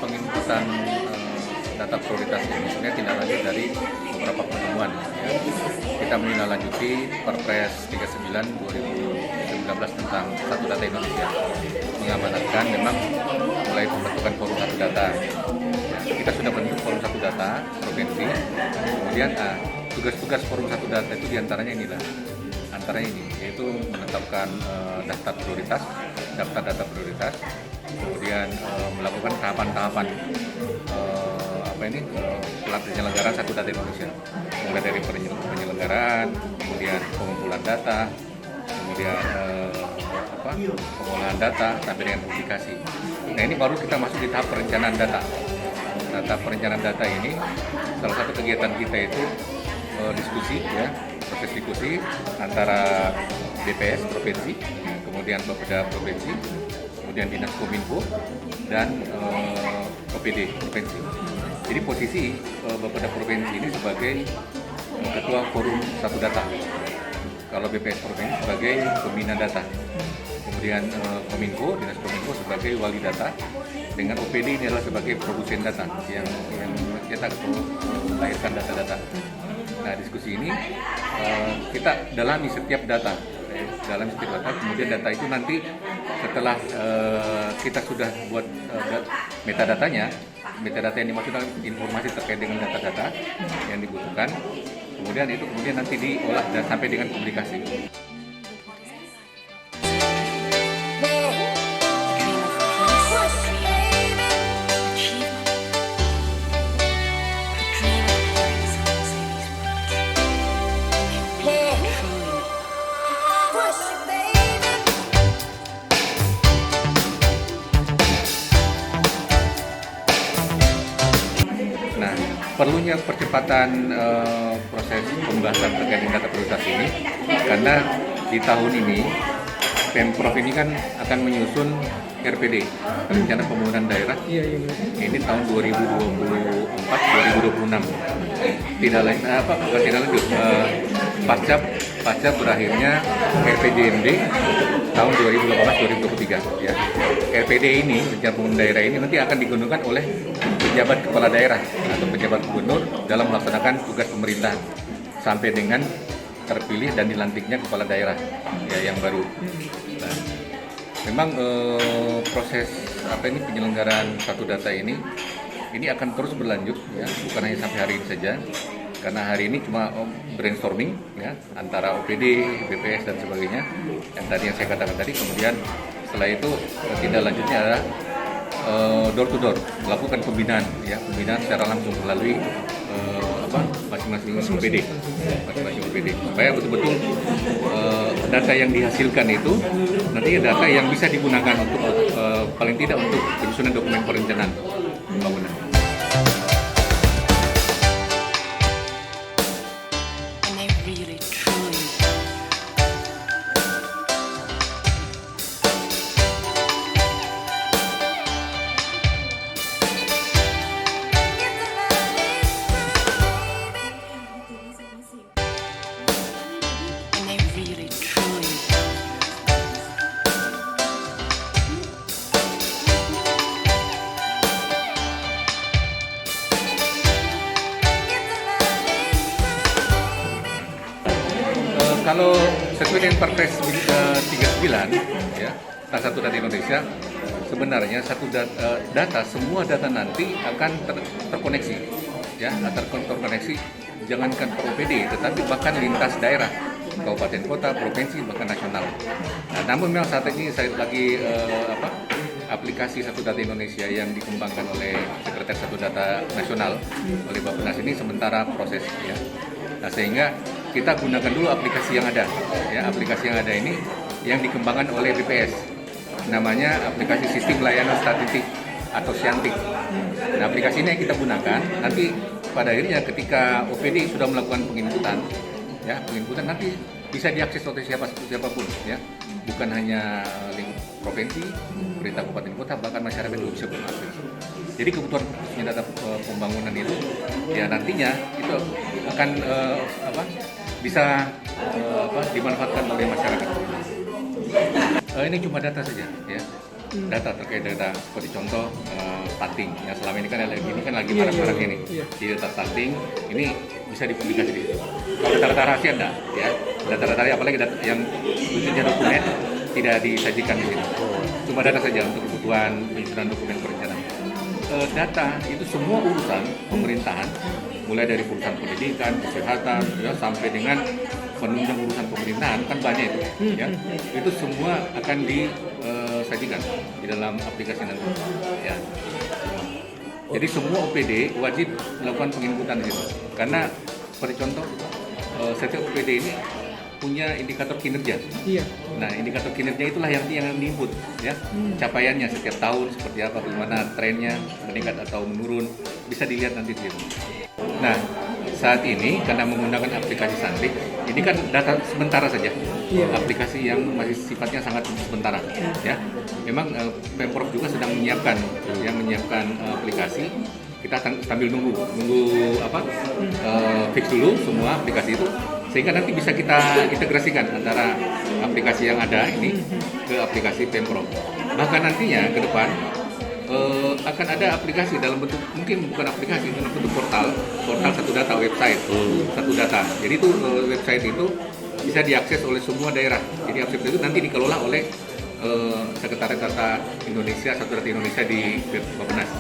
penginputan data prioritas ini sebenarnya tindak lanjut dari beberapa pertemuan. Ya. Kita menindaklanjuti Perpres 39 2019 tentang Satu Data Indonesia, mengamanatkan memang mulai pembentukan forum satu data. Ya, kita sudah bentuk forum satu data provinsi, kemudian tugas-tugas forum satu data itu diantaranya inilah. Antara ini yaitu menetapkan daftar data prioritas, kemudian melakukan tahapan-tahapan penyelenggaraan Satu Data Indonesia, mulai dari penyelenggaraan, kemudian pengumpulan data, kemudian pengolahan data sampai dengan publikasi. Nah, ini baru kita masuk di tahap perencanaan data. Nah, tahap perencanaan data ini salah satu kegiatan kita itu diskusi, ya, proses diskusi antara BPS provinsi, kemudian Bapeda provinsi, kemudian Dinas Kominfo dan OPD provinsi. Jadi posisi Bapeda provinsi ini sebagai ketua forum satu data. Kalau BPS provinsi sebagai pembina data. Kemudian Kominfo, Dinas Kominfo sebagai wali data, dengan OPD ini adalah sebagai produsen data yang kita melahirkan data-data. Nah, diskusi ini kita dalami setiap data, kemudian data itu nanti setelah kita sudah buat metadata yang dimaksud adalah informasi terkait dengan data-data yang dibutuhkan, kemudian nanti diolah dan sampai dengan publikasi. Nah, perlunya percepatan proses pembahasan terkait dengan data prioritas ini, karena di tahun ini Pemprov ini kan akan menyusun RPD, Rencana Pembangunan Daerah. Ini tahun 2024-2026. Tidak lain pasca berakhirnya RPJMD tahun 2018-2023. Ya. RPD ini, Rencana Pembangunan Daerah ini nanti akan digunakan oleh pejabat kepala daerah atau pejabat gubernur dalam melaksanakan tugas pemerintahan sampai dengan terpilih dan dilantiknya kepala daerah yang baru. Nah, memang proses penyelenggaraan satu data ini akan terus berlanjut, ya, bukan hanya sampai hari ini saja, karena hari ini cuma brainstorming, ya, antara OPD, BPS dan sebagainya yang saya katakan tadi. Kemudian setelah itu tindak lanjutnya adalah door to door, melakukan pembinaan secara langsung melalui masing-masing OPD, supaya betul-betul data yang dihasilkan itu nantinya data yang bisa digunakan untuk paling tidak untuk penyusunan dokumen perencanaan pembangunan. Kalau sesuai dengan Perpres 39, ya, Satu Data Indonesia, sebenarnya semua data nanti akan terkoneksi, ya, terkoneksi. Jangankan per OPD, tetapi bahkan lintas daerah, kabupaten kota, provinsi, bahkan nasional. Nah, namun memang saat ini saya lagi aplikasi Satu Data Indonesia yang dikembangkan oleh Sekretariat Satu Data Nasional oleh Bappenas ini sementara proses, ya. Nah, sehingga kita gunakan dulu aplikasi yang ada, ya. Aplikasi yang ada ini yang dikembangkan oleh BPS, namanya aplikasi Sistem Layanan Statistik atau SIANTIK. Nah, aplikasi ini yang kita gunakan nanti pada akhirnya ketika OPD sudah melakukan penginputan nanti bisa diakses oleh siapapun, ya, bukan hanya lingkup provinsi, pemerintah kabupaten kota, bahkan masyarakat juga bisa mengakses. Jadi kebutuhan data pembangunan itu, ya, nantinya itu akan bisa dimanfaatkan oleh masyarakat. Ini cuma data saja, ya. data terkait data seperti contoh stunting yang selama ini kan lagi marak-marak ini. Di data stunting ini bisa dipublikasi di situ. Kalau data-data rahasia enggak, ya. Data-data apalagi data yang bentuknya dokumen tidak disajikan di sini. Cuma data saja untuk kebutuhan penyusunan dokumen perencanaan. Data itu semua urusan pemerintahan, mulai dari urusan pendidikan, kesehatan, ya, sampai dengan penunjang urusan pemerintahan kan banyak itu, ya. Itu semua akan disajikan di dalam aplikasi nanti, ya. Jadi semua OPD wajib melakukan penginputan di situ, karena seperti contoh setiap OPD ini punya indikator kinerja. Iya. Nah, indikator kinerja itulah yang diinput, ya. Capaiannya setiap tahun seperti apa, bagaimana trennya, meningkat atau menurun, bisa dilihat nanti di situ. Nah, saat ini karena menggunakan aplikasi Santrik, ini kan data sementara saja. Aplikasi yang masih sifatnya sangat sementara, ya. Memang Pemprov juga sedang menyiapkan aplikasi. Kita sambil nunggu fix dulu semua aplikasi itu, sehingga nanti bisa kita integrasikan antara aplikasi yang ada ini ke aplikasi Pemprov. Bahkan nantinya ke depan akan ada aplikasi dalam bentuk, mungkin bukan aplikasi, dalam bentuk portal satu data, website satu data. Jadi itu website itu bisa diakses oleh semua daerah. Jadi website itu nanti dikelola oleh Sekretariat Data Indonesia, Satu Data Indonesia di Bappenas.